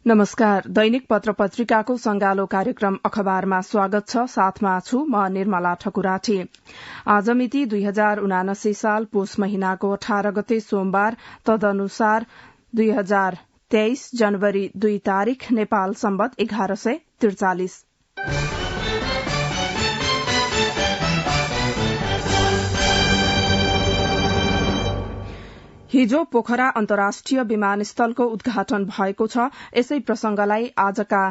नमस्कार। दैनिक पत्र पत्रिकाको संगालो कार्यक्रम अखबारमा स्वागत छ। साथमा छु म निर्मला ठकुराठी। आज मिति 2079 साल पुष महिनाको 18 गते सोमबार, तदनुसार 2023 जनवरी 2 तारिक, नेपाल सम्वत 1143। हिजो पोखरा अन्तर्राष्ट्रिय विमानस्थलको उद्घाटन भएको छ। यसै प्रसंगलाई आजका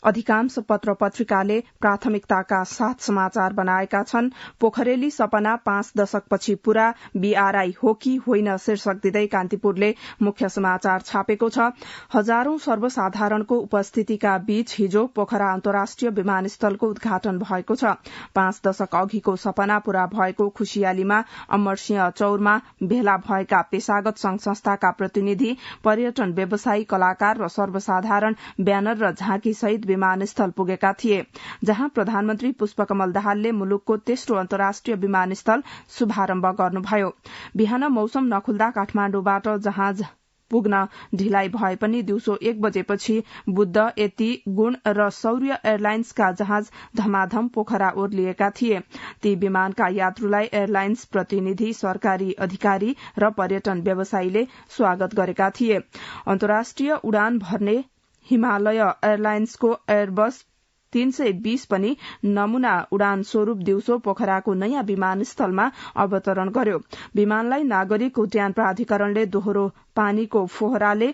अधिकांश पत्र पत्रिकाले प्राथमिकताका साथ समाचार बनाएका छन्। पोखरेली सपना 5 दशकपछि पूरा, बीआरआई हो कि होइन शीर्षक दिँदै कान्तिपुरले मुख्य समाचार छापेको छ। हजारौं सर्वसाधारणको उपस्थितिका बीच हिजो पोखरा अन्तर्राष्ट्रिय विमानस्थलको उद्घाटन भएको छ। 5 दशक अघिको सपना पूरा भएको खुशियालीमा अमरसिंह चौरमा भेला भएका पेशागत संघ संस्थाका प्रतिनिधि, पर्यटन व्यवसायी, कलाकार र सर्वसाधारण ब्यानर र झाँकी सहित विमानस्थल पुगेका थिए, जहाँ प्रधानमन्त्री पुष्पकमल दाहालले मुलुकको तेस्रो अन्तर्राष्ट्रिय विमानस्थल शुभारम्भ गर्नुभयो। बिहान मौसम नखुल्दा काठमाण्डुबाट जहाज पुग्न ढिलाइ भए पनि दिउँसो 1 बजेपछि बुद्ध, यति, गुण र सौर्य एयरलाइन्सका जहाज धमाधम पोखरा ओर्लिएका थिए। ती विमानका यात्रुलाई एयरलाइन्स प्रतिनिधि, सरकारी अधिकारी र पर्यटन व्यवसायीले स्वागत गरेका थिए। अन्तर्राष्ट्रिय उडान भर्ने हिमालय एयरलाइन्सको एयरबस 320 पनि नमूना उडान स्वरूप दिउँसो पोखराको नयाँ विमानस्थलमा अवतरण गर्यो। विमानलाई नागरिक उड्डयन प्राधिकरणले दोहोरो पानीको फोहराले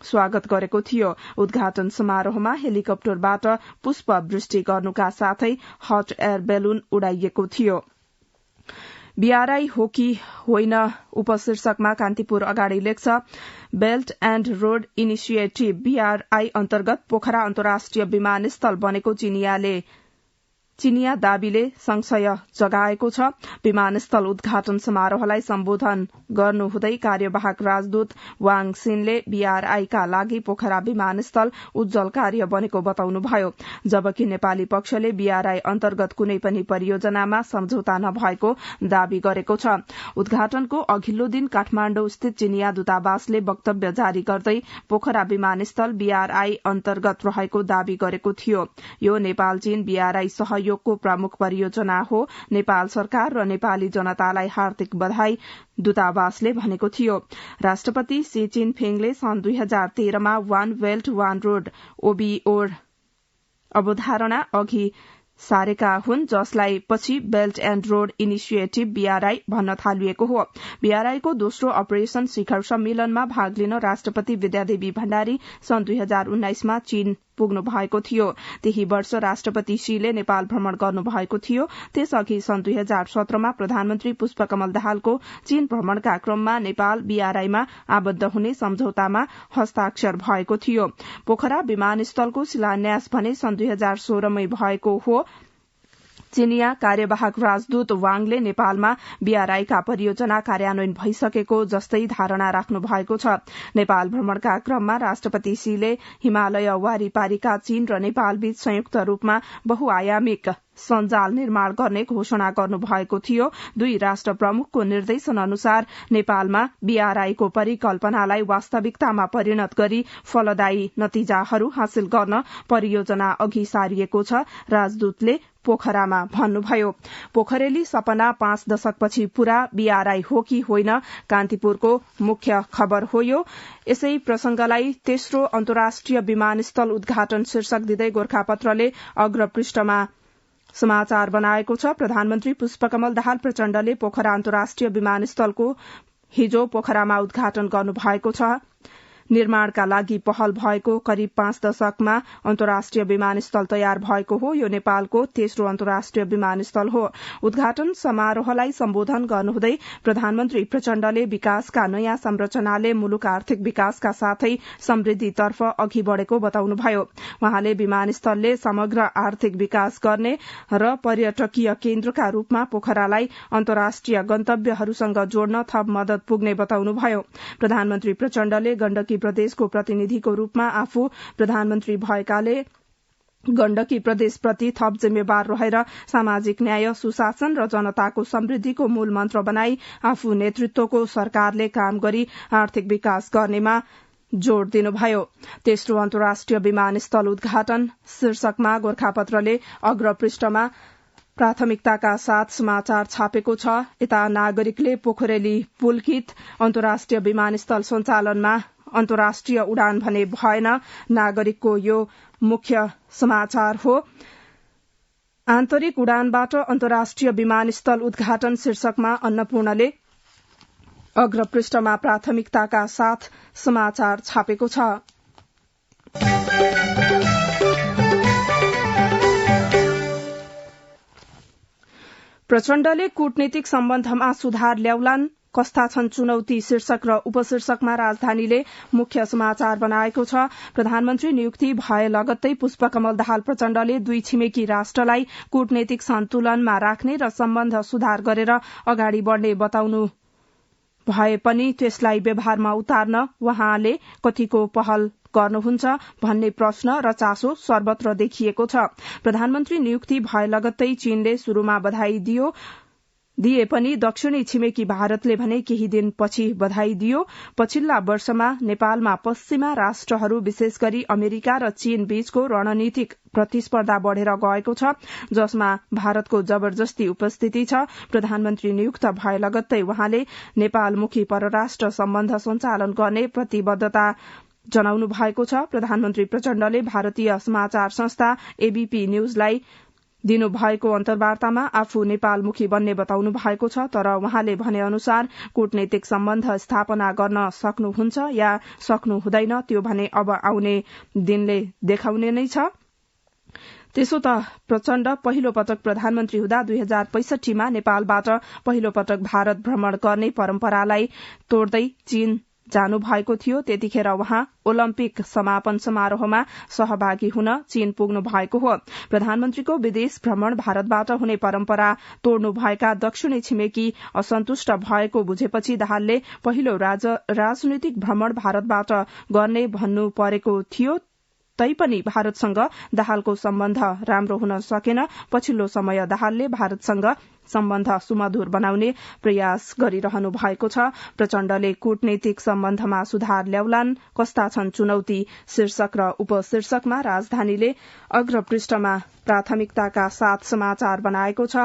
स्वागत गरेको थियो। उद्घाटन समारोहमा हेलिकप्टरबाट पुष्प वृष्टि गर्नुका साथै हट एयर बेलुन उडाइएको थियो। बीआरआई हो कि होइन उपशीर्षकमा कान्तिपुर अगाडि लेख्छ, belt and road initiative BRI अन्तर्गत पोखरा अन्तर्राष्ट्रिय विमानस्थल बनेको चिनिया दाबीले संशय जगाएको छ। विमानस्थल उद्घाटन समारोहलाई सम्बोधन गर्नुहुँदै कार्यवाहक राजदूत वाङ सिनले बीआरआईका लागि पोखरा विमानस्थल उज्जवल कार्य बनेको बताउनुभयो, जबकि नेपाली पक्षले बीआरआई अन्तर्गत कुनै पनि परियोजनामा सम्झौता नभएको दावी गरेको छ। उद्घाटनको अघिल्लो दिन काठमाण्डु स्थित चिनिया दूतावासले वक्तव्य जारी गर्दै पोखरा विमानस्थल बीआरआई अन्तर्गत रहेको दावी गरेको थियो। यो नेपाल चीन बीआरआई सहयोगको प्रमुख परियोजना हो। नेपाल सरकार र नेपाली जनतालाई हार्दिक बधाई, दूतावासले भनेको थियो। राष्ट्रपति सी जिनपिङले सन् 2013 मा वान बेल्ट वान रोड ओबीओर अवधारणा अघि सारेका हुन्, जसलाई पछि belt and road initiative BRI भन्न थालिएको हो। बीआरआईको दोस्रो अपरेशन शिखर सम्मेलनमा भाग लिन राष्ट्रपति विद्यादेवी भण्डारी सन् 2019 मा चीन पुग्नु भएको थियो। त्यही वर्ष राष्ट्रपति शीले नेपाल भ्रमण गर्नु भएको थियो। त्यसअघि सन् 2017 मा प्रधानमन्त्री पुष्पकमल दाहालको चीन भ्रमणका क्रममा नेपाल बीआरआईमा आबद्ध हुने सम्झौतामा हस्ताक्षर भएको थियो। पोखरा विमानस्थलको शिलान्यास भने सन् 2016 मै भएको हो। चिनिया कार्यवाहक राजदूत वाङले नेपालमा बीआरआईका परियोजना कार्यान्वयन भइसकेको जस्तै धारणा राख्नु भएको छ। नेपाल भ्रमणका क्रममा राष्ट्रपति शीले हिमालय वारिपारीका चीन र नेपालबीच संयुक्त रूपमा बहुआयामिक सञ्जाल निर्माण गर्ने घोषणा गर्नु भएको थियो। दुई राष्ट्र प्रमुखको निर्देशन अनुसार नेपालमा बीआरआईको परिकल्पनालाई वास्तविकतामा परिणत गरी फलदायी नतिजाहरू हासिल गर्न परियोजना अघि सारिएको छ, राजदूतले पोखरामा भन्नुभयो। पोखरेली सपना 5 दशकपछि पूरा, बीआरआई हो कि होइन कान्तिपुरको मुख्य खबर हो यो। यसै प्रसंगलाई तेस्रो अन्तर्राष्ट्रिय विमानस्थल उद्घाटन शीर्षक दिँदै गोर्खापत्रले अग्रपृष्ठमा समाचार बनाएको छ। प्रधानमन्त्री पुष्पकमल दाहाल प्रचण्डले पोखरा अन्तर्राष्ट्रिय विमानस्थलको हिजो पोखरामा उद्घाटन गर्नु भएको छ। निर्माणका लागि पहल भएको करिब 5 दशकमा अन्तर्राष्ट्रिय विमानस्थल तयार भएको हो। यो नेपालको तेस्रो अन्तर्राष्ट्रिय विमानस्थल हो। उद्घाटन समारोहलाई सम्बोधन गर्नुहुँदै प्रधानमन्त्री प्रचण्डले विकासका नयाँ संरचनाले मुलुक आर्थिक विकासका साथै समृद्धितर्फ अघि बढ़ेको बताउनुभयो। वहाँले विमानस्थलले समग्र आर्थिक विकास गर्ने र पर्यटकीय केन्द्रका रूपमा पोखरालाई अन्तर्राष्ट्रिय गन्तव्यहरूसँग जोड्न थप मदत पुग्ने बताउनुभयो। प्रधानमन्त्री प्रचण्डले गण्डकी प्रदेशको प्रतिनिधिको रूपमा आफू प्रधानमन्त्री भएकाले गण्डकी प्रदेशप्रति थप जिम्मेवार रहेर सामाजिक न्याय, सुशासन र जनताको समृद्धिको मूल मन्त्र बनाई आफू नेतृत्वको सरकारले काम गरी आर्थिक विकास गर्नेमा जोड़ दिनुभयो। तेस्रो अन्तर्राष्ट्रिय विमानस्थल उद्घाटन शीर्षकमा गोरखापत्रले अग्रपृष्ठमा प्राथमिकताका साथ समाचार छापेको छ। यता नागरिकले पोखरेली पुलकित अन्तर्राष्ट्रिय विमानस्थल सञ्चालनमा अन्तर्राष्ट्रिय उडान भने भएन। नागरिकको यो मुख्य समाचार हो। आन्तरिक उडानबाट अन्तर्राष्ट्रिय विमानस्थल उद्घाटन शीर्षकमा अन्नपूर्णले अग्रपृष्ठमा प्राथमिकताका साथ समाचार छापेको छ। प्रचण्डले कूटनीतिक सम्बन्धमा सुधार ल्याउलान्, कस्ता छन् चुनौती शीर्षक र उपशीर्षकमा राजधानीले मुख्य समाचार बनाएको छ। प्रधानमन्त्री नियुक्ति भए लगत्तै पुष्पकमल दाहाल प्रचण्डले दुई छिमेकी राष्ट्रलाई कूटनीतिक सन्तुलनमा राख्ने र सम्बन्ध सुधार गरेर अगाडि बढ़ने बताउनु भए पनि त्यसलाई व्यवहारमा उतार्न वहाँले कतिको पहल गर्नुहुन्छ भन्ने प्रश्न र चासो सर्वत्र देखिएको छ। प्रधानमन्त्री नियुक्ति भए लगत्तै चीनले शुरूमा बधाई दिए पनि दक्षिणी छिमेकी भारतले भने केही दिन पछि बधाई दियो। पछिल्ला वर्षमा नेपालमा पश्चिमा राष्ट्रहरू विशेष गरी अमेरिका र चीन बीचको रणनीतिक प्रतिस्पर्धा बढ़ेर गएको छ, जसमा भारतको जबरजस्ती उपस्थिति छ। प्रधानमन्त्री नियुक्त भए लगत्तै वहाँले नेपालमुखी परराष्ट्र सम्बन्ध सञ्चालन गर्ने प्रतिबद्धता जनाउनु भएको छ। प्रधानमन्त्री प्रचण्डले भारतीय समाचार संस्था एबीपी न्यूजलाई दिनुभएको अन्तर्वार्तामा आफू नेपालमुखी बन्ने बताउनु भएको छ, तर वहाँले भने अनुसार कूटनीतिक सम्बन्ध स्थापना गर्न सक्नुहुन्छ या सक्नु हुँदैन त्यो भने अब आउने दिनले देखाउने नै छ। त्यसो त प्रचण्ड पहिलो पटक प्रधानमन्त्री हुँदा 2065 मा नेपालबाट पहिलो पटक भारत भ्रमण गर्ने परम्परालाई तोड्दै चीन जानु भएको थियो। त्यतिखेर वहाँ ओलम्पिक समापन समारोहमा सहभागी हुन चीन पुग्नु भएको हो। प्रधानमन्त्रीको विदेश भ्रमण भारतबाट हुने परम्परा तोड्नु भएका दक्षिणी छिमेकी असन्तुष्ट भएको बुझेपछि दाहालले पहिलो राजनीतिक भ्रमण भारतबाट गर्ने भन्नु परेको थियो। तैपनि भारतसँग दाहालको सम्बन्ध राम्रो हुन सकेन। पछिल्लो समय दाहालले भारतसँग सम्बन्ध सुमधुर बनाउने प्रयास गरिरहनु भएको छ। प्रचण्डले कूटनीतिक सम्बन्धमा सुधार ल्याउलान्, कस्ता छन् चुनौती शीर्षक र उपशीर्षकमा राजधानीले अग्रपृष्ठमा प्राथमिकताका साथ समाचार बनाएको छ।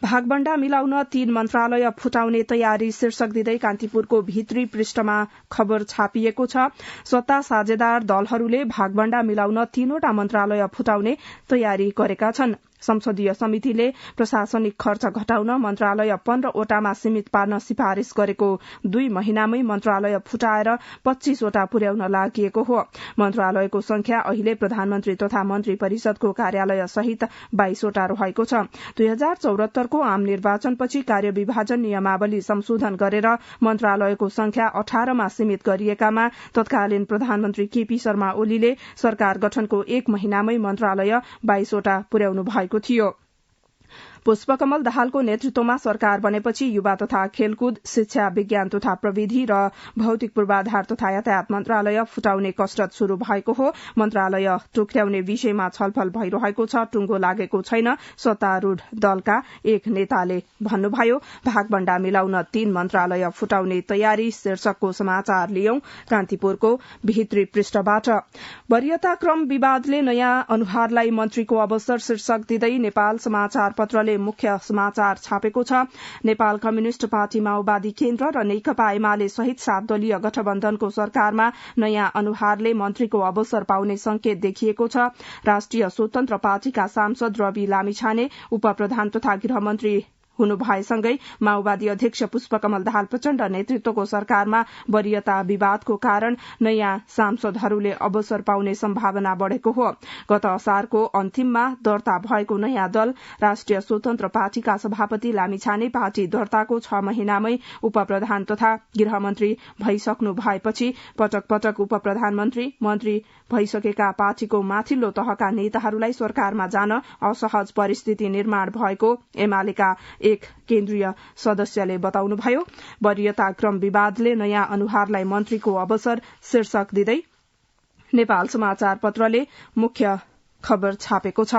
भागबण्डा मिलाउन 3 मन्त्रालय फुटाउने तयारी शीर्षक दिँदै कान्तिपुरको भित्री पृष्ठमा खबर छापिएको छ। सत्ता साझेदार दलहरूले भागबण्डा मिलाउन 3 वटा मन्त्रालय फुटाउने तयारी गरेका छन्। संसदीय समितिले प्रशासनिक खर्च घटाउन मन्त्रालय 15 वटामा सीमित पार्न सिफारिश गरेको 2 महिनामै मन्त्रालय फुटाएर 25 वटा पुर्याउन लागि हो। मन्त्रालयको संख्या अहिले प्रधानमन्त्री तथा मन्त्री परिषदको कार्यालय सहित 22 वटा रहेको छ। 2074 को आम निर्वाचनपछि कार्यविभाजन नियमावली संशोधन गरेर मन्त्रालयको संख्या 18 मा सीमित गरिएकामा तत्कालीन प्रधानमन्त्री केपी शर्मा ओलीले सरकार गठनको 1 महिनामै मन्त्रालय 22 वटा पुर्याउनु भएको थियो। पुष्पकमल दाहालको नेतृत्वमा सरकार बनेपछि युवा तथा खेलकुद, शिक्षा, विज्ञान तथा प्रविधि र भौतिक पूर्वाधार तथा यातायात मन्त्रालय फुटाउने कसरत शुरू भएको हो। मन्त्रालय टुक्र्याउने विषयमा छलफल भइरहेको छ, टुंगो लागेको छैन, सत्तारूढ़ दलका एक नेताले भन्नुभयो। भागबण्डा मिलाउन 3 मन्त्रालय फुटाउने तयारी शीर्षकको समाचार लियौं कान्तिपुरको भित्री पृष्ठबाट। वरीयता क्रम विवादले नयाँ अनुहारलाई मन्त्रीको अवसर शीर्षक दिँदै नेपाल समाचार पत्रले मुख्य समाचार छापेको छ। नेपाल कम्युनिष्ट पार्टी माओवादी केन्द्र र नेकपा एमाले सहित 7 दलीय गठबन्धनको सरकारमा नयाँ अनुहारले मन्त्रीको अवसर पाउने संकेत देखिएको छ। राष्ट्रिय स्वतन्त्र पार्टीका सांसद रवि लामिछाने उपप्रधान तथा गृहमन्त्री हुनु भएसँगै माओवादी अध्यक्ष पुष्पकमल दाहाल प्रचण्ड नेतृत्वको सरकारमा वरीयता विवादको कारण नयाँ सांसदहरूले अवसर पाउने सम्भावना बढ़ेको हो। गत असारको अन्तिममा दर्ता भएको नयाँ दल राष्ट्रिय स्वतन्त्र पार्टीका सभापति लामिछाने पार्टी दर्ताको 6 महिनामै उपप्रधान तथा गृहमन्त्री भइसक्नु भएपछि पटक पटक उपप्रधानमन्त्री मन्त्री भइसकेका पार्टीको माथिल्लो तहका नेताहरूलाई सरकारमा जान असहज परिस्थिति निर्माण भएको एमालेका एक केन्द्रीय सदस्यले बताउनुभयो। वरीयता क्रम विवादले नयाँ अनुहारलाई मन्त्रीको अवसर शीर्षक दिँदै नेपाल समाचार पत्रले मुख्य खबर छापेको छ।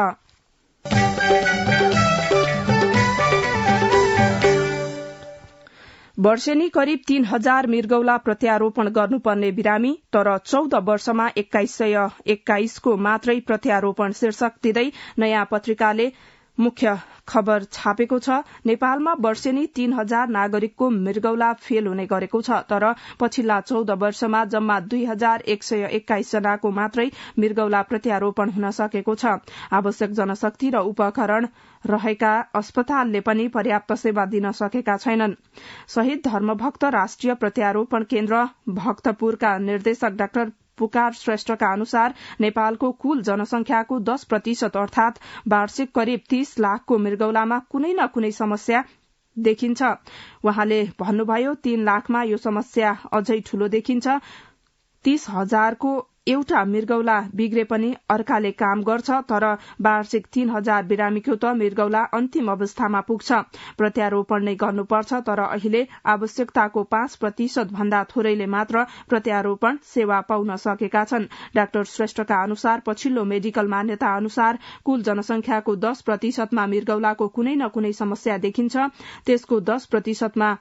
वर्षेनी करिब 3000 मृगौला प्रत्यारोपण गर्नुपर्ने बिरामी तर 14 वर्षमा 2121 को मात्रै प्रत्यारोपण शीर्षक दिँदै नयाँ पत्रिकाले मुख्य खबर छापेको छ। नेपालमा वर्षेनी 3000 नागरिकको मृगौला फेल हुने गरेको छ, तर पछिल्ला 14 वर्षमा जम्मा 2121 जनाको मात्रै मृगौला प्रत्यारोपण हुन सकेको छ। आवश्यक जनशक्ति र उपकरण रहेका अस्पतालले पनि पर्याप्त सेवा दिन सकेका छैनन्। शहीद धर्मभक्त राष्ट्रिय प्रत्यारोपण केन्द्र भक्तपुरका निर्देशक डाक्टर पुकार श्रेष्ठका अनुसार नेपालको कुल जनसंख्याको 10% अर्थात वार्षिक करिब 30 लाखको मृगौलामा कुनै न कुनै समस्या देखिन्छ। उहाँले भन्नुभयो 3 लाखमा यो समस्या अझै ठूलो देखिन्छ। 30,000 को एउटा मृगौला बिग्रे पनि अर्काले काम गर्छ, तर वार्षिक 3000 बिरामीको त मृगौला अन्तिम अवस्थामा पुग्छ। प्रत्यारोपण नै गर्नुपर्छ, तर अहिले आवश्यकताको 5% भन्दा थोरैले मात्र प्रत्यारोपण सेवा पाउन सकेका छन्। डाक्टर श्रेष्ठका अनुसार पछिल्लो मेडिकल मान्यता अनुसार कुल जनसंख्याको 10% मा मृगौलाको कुनै न कुनै समस्या देखिन्छ। त्यसको 10% मा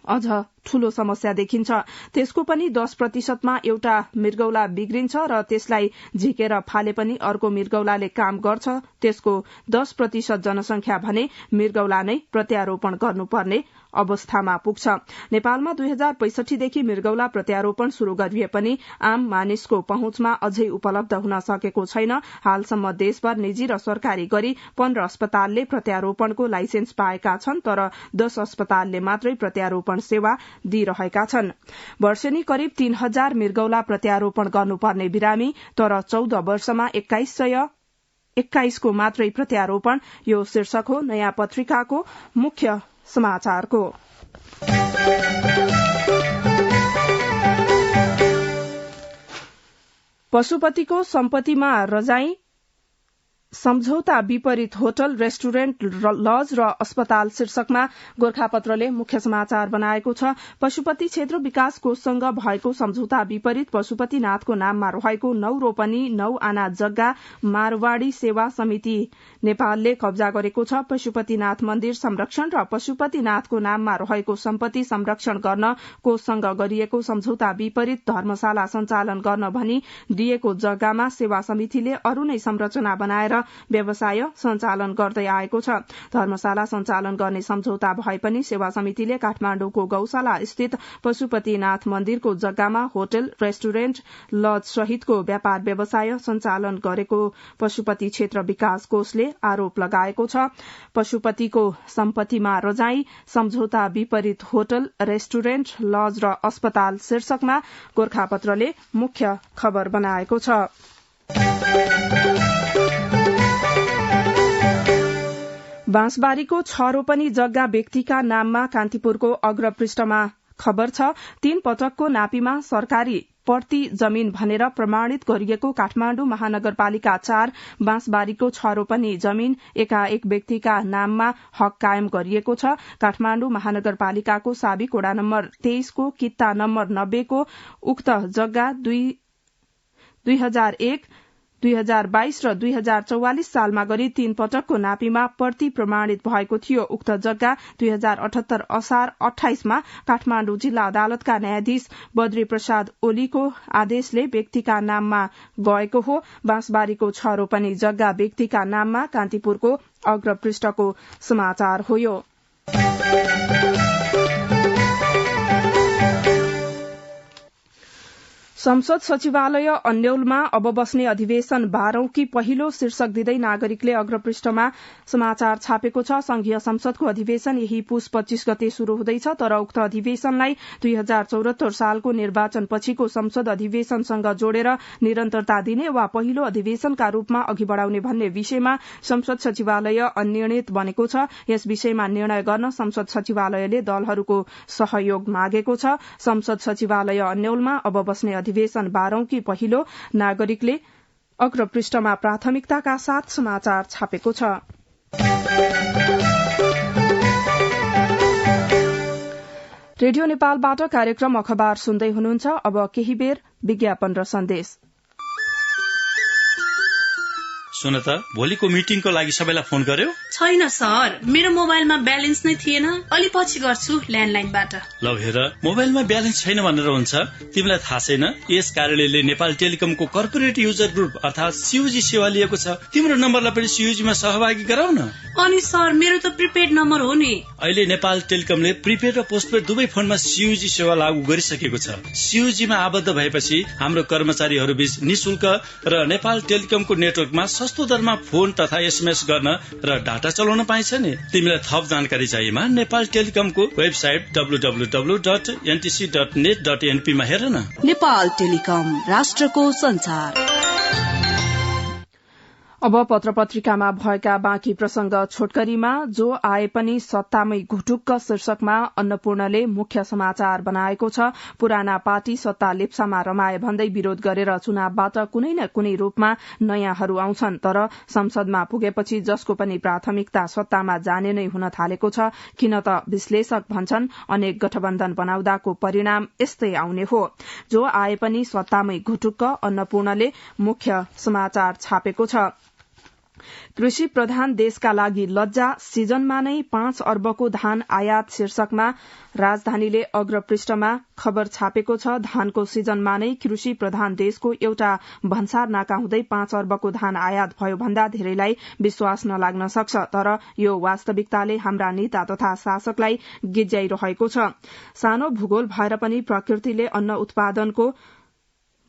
अझ ठूलो समस्या देखिन्छ। त्यसको पनि 10% मा एउटा मृगौला बिग्रिन्छ र त्यसलाई झिकेर फाले पनि अर्को मृगौलाले काम गर्छ। त्यसको 10% जनसंख्या भने मृगौला नै प्रत्यारोपण गर्नुपर्ने अवस्थामा पुग्छ। नेपालमा 2065 देखि मृगौला प्रत्यारोपण शुरू गरिए पनि आम मानिसको पहुँचमा अझै उपलब्ध हुन सकेको छैन। हालसम्म देशभर निजी र सरकारी गरी 15 अस्पतालले प्रत्यारोपणको लाइसेन्स पाएका छन्, तर 10 अस्पतालले मात्रै प्रत्यारोपण सेवा दिइरहेका छन्। वर्षेनी करिब 3000 मृगौला प्रत्यारोपण गर्नुपर्ने बिरामी तर 14 वर्षमा 2121 को मात्रै प्रत्यारोपण। यो शीर्षक हो नयाँ पत्रिकाको मुख्य समाचारको। पशुपतिको सम्पत्तिमा रजाई, सम्झौता विपरीत होटल, रेस्टुरेन्ट, लज र अस्पताल शीर्षकमा गोर्खापत्रले मुख्य समाचार बनाएको छ। पशुपति क्षेत्र विकास कोषसँग भएको सम्झौता विपरीत पशुपतिनाथको नाममा रहेको 9 रोपनी 9 आना जग्गा मारवाड़ी सेवा समिति नेपालले कब्जा गरेको छ। पशुपतिनाथ मन्दिर संरक्षण र पशुपतिनाथको नाममा रहेको सम्पत्ति संरक्षण गर्न कोषसँग गरिएको सम्झौता विपरीत धर्मशाला सञ्चालन गर्न भनी दिएको जग्गामा सेवा समितिले अरू नै संरचना बनाएर व्यवसाय सञ्चालन गर्दै आएको छ। धर्मशाला सञ्चालन गर्ने सम्झौता भए पनि सेवा समितिले काठमाडौँको गौशाला स्थित पशुपतिनाथ मन्दिरको जग्गामा होटल, रेस्टुरेन्ट, लज सहितको व्यापार व्यवसाय सञ्चालन गरेको पशुपति क्षेत्र विकास कोषले आरोप लगाएको छ। पशुपतिको सम्पत्तिमा रजाई, सम्झौता विपरीत होटल, रेस्टुरेन्ट, लज र अस्पताल शीर्षकमा गोर्खापत्रले मुख्य खबर बनाएको छ। बाँसबारीको 6 रोपनी जग्गा व्यक्तिका नाममा कान्तिपुरको अग्रपृष्ठमा खबर छ। 3 पटकको नापीमा सरकारी पर्ती जमीन भनेर प्रमाणित गरिएको काठमाडौँ महानगरपालिका 4 बाँसबारीको 6 रोपनी जमीन एकाएक व्यक्तिका नाममा हक कायम गरिएको छ। काठमाडौँ महानगरपालिकाको साबिक वडा नम्बर 23 को कित्ता नम्बर 90 को उक्त जग्गा 2001, 2022 र 2044 सालमा गरी 3 पटकको नापीमा पर्ती प्रमाणित भएको थियो। उक्त जग्गा 2078 असार 28 मा काठमाडौँ जिल्ला अदालतका न्यायाधीश बद्री प्रसाद ओलीको आदेशले व्यक्तिका नाममा गएको हो। बाँसबारीको 6 रोपनी जग्गा व्यक्तिका नाममा कान्तिपुरको अग्रपृष्ठको समाचार हो यो। संसद सचिवालय अन्यौलमा अब बस्ने अधिवेशन 12औं की पहिलो शीर्षक दिँदै नागरिकले अग्रपृष्ठमा समाचार छापेको छ। संघीय संसदको अधिवेशन यही पुस 25 गते शुरू हुँदैछ, तर उक्त अधिवेशनलाई 2074 सालको निर्वाचन पछिको संसद अधिवेशनसँग जोडेर निरन्तरता दिने वा पहिलो अधिवेशनका रूपमा अघि बढ़ाउने भन्ने विषयमा संसद सचिवालय अनिर्णित बनेको छ। यस विषयमा निर्णय गर्न संसद सचिवालयले दलहरूको सहयोग मागेको छ। संसद सचिवालय अन्यौलमा अब बस्ने अधिवेशन 12औं की पहिलो नागरिकले अग्रपृष्ठमा प्राथमिकताका साथ समाचार छापेको छ। रेडियो नेपालबाट कार्यक्रम अखबार सुन्दै हुनुहुन्छ। अब केही बेर विज्ञापन र सन्देश। सुन त, भोलिको मिटिङको लागि सबैलाई फोन गर्यो? छैन सर, मेरो मोबाइलमा ब्यालेन्स नै थिएन। अलि पछि गर्छु ल्यान्डलाइनबाट। ल हेर, मोबाइलमा ब्यालेन्स छैन भनेर हुन्छ? तिमीलाई थाहा छैन यस कार्यालयले नेपाल टेलिकमको कर्पोरेट युजर ग्रुप अर्थात सीयूजी सेवा लिएको छ। तिम्रो नम्बरलाई पनि सीयूजीमा सहभागी गराउ न। अनि सर, मेरो त प्रिपेड नम्बर हो नि। अहिले नेपाल टेलिकमले प्रिपेड र पोस्टपेड दुवै फोनमा सीयूजी सेवा लागू गरिसकेको छ। सीयूजीमा आबद्ध भएपछि हाम्रो कर्मचारीहरू बीच निशुल्क र नेपाल टेलिकमको नेटवर्कमा सस्तो दरमा फोन तथा एसएमएस गर्न र डाटा चलाउन पाइन्छ नि। तिमीलाई थप जानकारी चाहिएमा नेपाल टेलिकमको वेबसाइट www.ntc.net.np मा हेर न। नेपाल टेलिकम, राष्ट्रको संचार। अब पत्र पत्रिकामा भएका बाँकी प्रसंग छोटकरीमा। जो आए पनि सत्तामै घुटुक्क शीर्षकमा अन्नपूर्णले मुख्य समाचार बनाएको छ। पुराना पार्टी सत्ता लेप्सामा रमाए भन्दै विरोध गरेर चुनावबाट कुनै न कुनै रूपमा नयाँहरू आउँछन्, तर संसदमा पुगेपछि जसको पनि प्राथमिकता सत्तामा जाने नै हुन थालेको छ। किन त विश्लेषक भन्छन् अनेक गठबन्धन बनाउँदाको परिणाम यस्तै आउने हो। जो आए पनि सत्तामै घुटुक्क अन्नपूर्णले मुख्य समाचार छापेको छ। कृषि प्रधान देशका लागि लज्जा, सिजनमा नै 5 अर्बको धान आयात शीर्षकमा राजधानीले अग्रपृष्ठमा खबर छापेको छ। धानको सिजनमा नै कृषि प्रधान देशको एउटा भन्सार नाका हुँदै 5 अर्बको धान आयात भयो भन्दा धेरैलाई विश्वास नलाग्न सक्छ, तर यो वास्तविकताले हाम्रा नेता तथा शासकलाई गिज्याइरहेको छ। सानो भूगोल भएर पनि प्रकृतिले अन्न उत्पादनको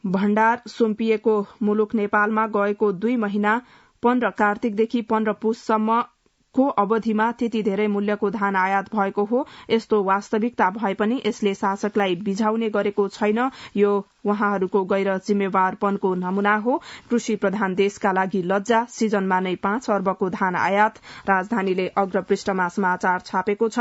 भण्डार सुम्पिएको मुलुक नेपालमा गएको 2 महिना 15 कार्तिकदेखि 15 पुससम्मको अवधिमा त्यति धेरै मूल्यको धान आयात भएको हो। यस्तो वास्तविकता भए पनि यसले शासकलाई बिझाउने गरेको छैन। यो उहाँहरूको गैर जिम्मेवारपनको नमूना हो। कृषि प्रधान देशका लागि लज्जा, सिजनमा नै 5 अर्बको धान आयात राजधानीले अग्रपृष्ठमा समाचार छापेको छ।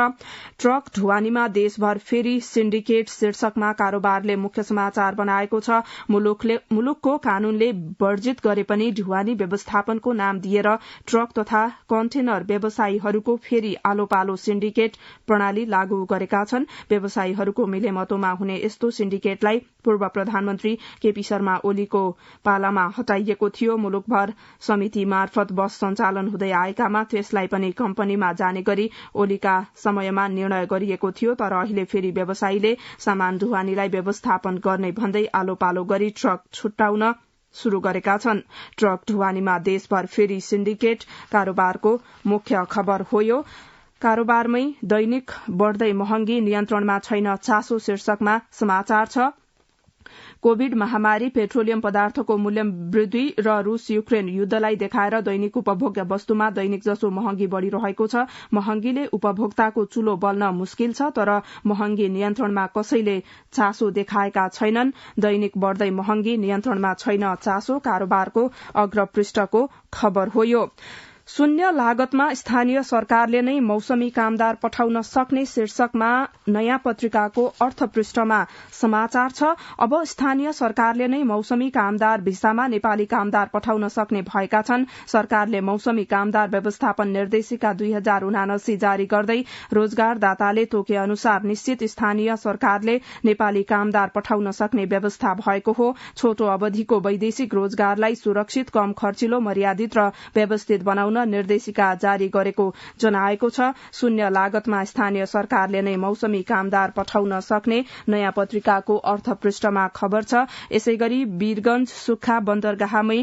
ट्रक ढुवानीमा देशभर फेरि सिन्डिकेट शीर्षकमा कारोबारले मुख्य समाचार बनाएको छ। मुलुकको कानूनले वर्जित गरे पनि ढुवानी व्यवस्थापनको नाम दिएर ट्रक तथा कन्टेनर व्यवसायीहरूको फेरि आलो पालो सिन्डिकेट प्रणाली लागू गरेका छन्। व्यवसायीहरूको मिलेमतोमा हुने यस्तो सिन्डिकेटलाई पूर्व प्रधानमन्त्री केपी शर्मा ओलीको पालामा हटाइएको थियो। मुलुकभर समिति मार्फत बस सञ्चालन हुँदै आएकामा त्यसलाई पनि कम्पनीमा जाने गरी ओलीका समयमा निर्णय गरिएको थियो, तर अहिले फेरि व्यवसायीले सामान ढुवानीलाई व्यवस्थापन गर्ने भन्दै आलो पालो गरी ट्रक छुट्टाउन शुरू गरेका छन्। ट्रक ढुवानीमा देशभर फेरि सिन्डिकेट कारोबारको मुख्य खबर हो। यो कारोबारमै दैनिक बढ़दै महँगी, नियन्त्रणमा छैन चासो शीर्षकमा समाचार छ। कोविड महामारी, पेट्रोलियम पदार्थको मूल्य वृद्धि र रूस युक्रेन युद्धलाई देखाएर दैनिक उपभोग्य वस्तुमा दैनिक जसो महँगी बढ़िरहेको छ। महँगीले उपभोक्ताको चुलो बल्न मुस्किल छ, तर महँगी नियन्त्रणमा कसैले चासो देखाएका छैनन्। दैनिक बढ़दै महँगी, नियन्त्रणमा छैन चासो कारोबारको अग्रपृष्ठको खबर हो। यो शून्य लागतमा स्थानीय सरकारले नै मौसमी कामदार पठाउन सक्ने शीर्षकमा नयाँ पत्रिकाको अर्थपृष्ठमा समाचार छ। अब स्थानीय सरकारले नै मौसमी कामदार भिसामा नेपाली कामदार पठाउन सक्ने भएका छन्। सरकारले मौसमी कामदार व्यवस्थापन निर्देशिका 2079 जारी गर्दै रोजगारदाताले तोके अनुसार निश्चित स्थानीय सरकारले नेपाली कामदार पठाउन सक्ने व्यवस्था भएको हो। छोटो अवधिको वैदेशिक रोजगारलाई सुरक्षित, कम खर्चिलो, मर्यादित र व्यवस्थित बनाउन निर्देशिका जारी गरेको जनाएको छ। शून्य लागतमा स्थानीय सरकारले नै मौसमी कामदार पठाउन सक्ने नयाँ पत्रिकाको अर्थपृष्ठमा खबर छ। यसैगरी वीरगंज सुक्खा बन्दरगाहमै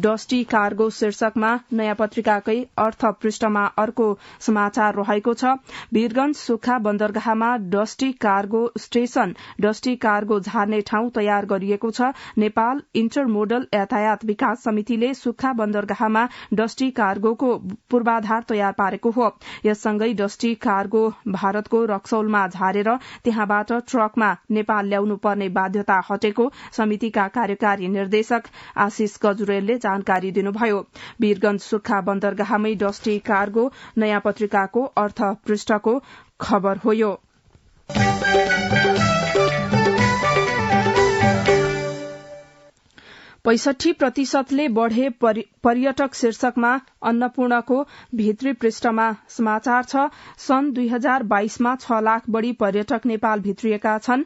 डस्टी कार्गो शीर्षकमा नयाँ पत्रिकाकै अर्थपृष्ठमा अर्को समाचार रहेको छ। वीरगंज सुक्खा बन्दरगाहमा dusty cargo station, dusty cargo झार्ने ठाउँ तयार गरिएको छ। नेपाल इन्टरमोडल यातायात विकास समितिले सुक्खा बन्दरगाहमा डस्टी कार्गो को पूर्वाधार तयार पारेको हो। यससँगै डस्टी कार्गो भारतको रक्सौलमा झारेर त्यहाँबाट ट्रकमा नेपाल ल्याउनु पर्ने बाध्यता हटेको समितिका कार्यकारी निर्देशक आशिष गजुरेलले जानकारी दिनुभयो। वीरगंज सुक्खा बन्दरगाहमै डस्टी कार्गो नयाँ पत्रिकाको अर्थपृष्ठको खबर हो। यो 65% बढ़े पर्यटक शीर्षकमा अन्नपूर्णको भित्री पृष्ठमा समाचार छ। सन् 2022 मा 6 लाख बढ़ी पर्यटक नेपाल भित्रिएका छन्।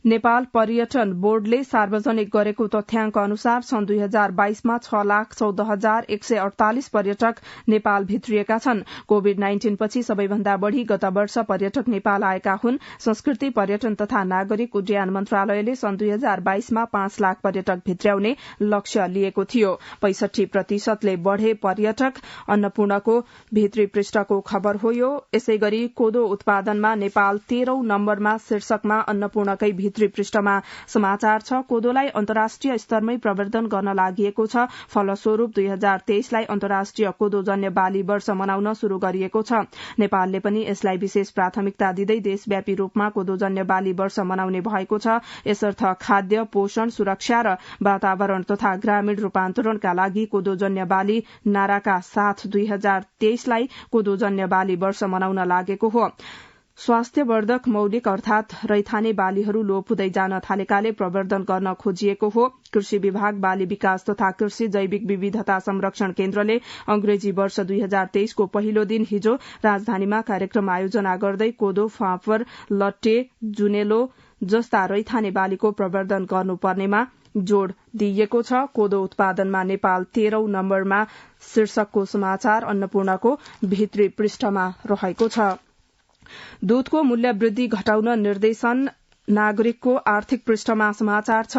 नेपाल पर्यटन बोर्डले सार्वजनिक गरेको तथ्याङ्क अनुसार सन् 2022मा 6,14,148 पर्यटक नेपाल भित्रिएका छन्। कोविड-19 पछि सबैभन्दा बढ़ी गत वर्ष पर्यटक नेपाल आएका हुन्। संस्कृति, पर्यटन तथा नागरिक उड्डयन मन्त्रालयले सन् 2022मा 5 लाख पर्यटक भित्र्याउने लक्ष्य लिएको थियो। 65% बढ़े पर्यटक। अन्नपूर्णको भित्री पृष्ठको खबर हो यो। यसै गरी कोदो उत्पादनमा नेपाल 13औं नम्बरमा शीर्षकमा अन्नपूर्णकै भित्री पृष्ठमा समाचार छ। कोदोलाई अन्तर्राष्ट्रिय स्तरमै प्रवर्धन गर्न लागि छ। फलस्वरूप 2023लाई अन्तर्राष्ट्रिय कोदोजन्य बाली वर्ष मनाउन शुरू गरिएको छ। नेपालले पनि यसलाई विशेष प्राथमिकता दिँदै देशव्यापी रूपमा कोदोजन्य बाली वर्ष मनाउने भएको छ। यसर्थ खाद्य, पोषण, सुरक्षा र वातावरण तथा ग्रामीण रूपान्तरणका लागि कोदोजन्य बाली नाराका साथ 2023लाई कोदोजन्य बाली वर्ष मनाउन लागेको हो। स्वास्थ्यवर्धक मौलिक अर्थात रैथाने बालीहरू लोप हुँदै जान थालेकाले प्रवर्धन गर्न खोजिएको हो। कृषि विभाग, बाली विकास तथा कृषि जैविक विविधता संरक्षण केन्द्रले अंग्रेजी वर्ष 2023 को पहिलो दिन हिजो राजधानीमा कार्यक्रम आयोजना गर्दै कोदो, फापर, लट्टे, जुनेलो जस्ता रैथाने बालीको प्रवर्धन गर्नुपर्नेमा जोड़ दिइएको छ। कोदो उत्पादनमा नेपाल 13औं नम्बरमा शीर्षकको समाचार अन्नपूर्णको भित्री पृष्ठमा रहेको छ। दूधको मूल्य वृद्धि घटाउन निर्देशन नागरिकको आर्थिक पृष्ठमा समाचार छ।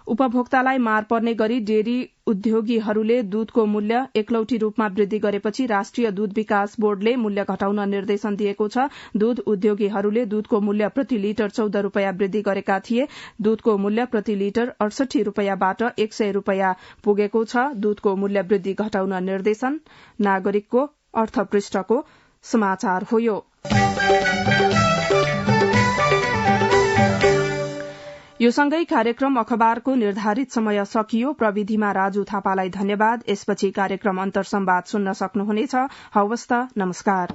उपभोक्तालाई मार पर्ने गरी डेरी उद्योगीहरूले दूधको मूल्य एकलौटी रूपमा वृद्धि गरेपछि राष्ट्रिय दूध विकास बोर्डले मूल्य घटाउन निर्देशन दिएको छ। दूध उद्योगीहरूले दूधको मूल्य प्रति लिटर 14 रूपियाँ वृद्धि गरेका थिए। दूधको मूल्य प्रति लिटर 68 रूपियाँबाट 100 रूपियाँ पुगेको छ। दूधको मूल्य वृद्धि घटाउन निर्देशन नागरिकको अर्थपृष्ठको समाचार हो यो। यो सँगै कार्यक्रम अखबारको निर्धारित समय सकियो। प्रविधिमा राजु थापालाई धन्यवाद। यसपछि कार्यक्रम अन्तर्संवाद सुन्न सक्नुहुनेछ। हवस् त, नमस्कार।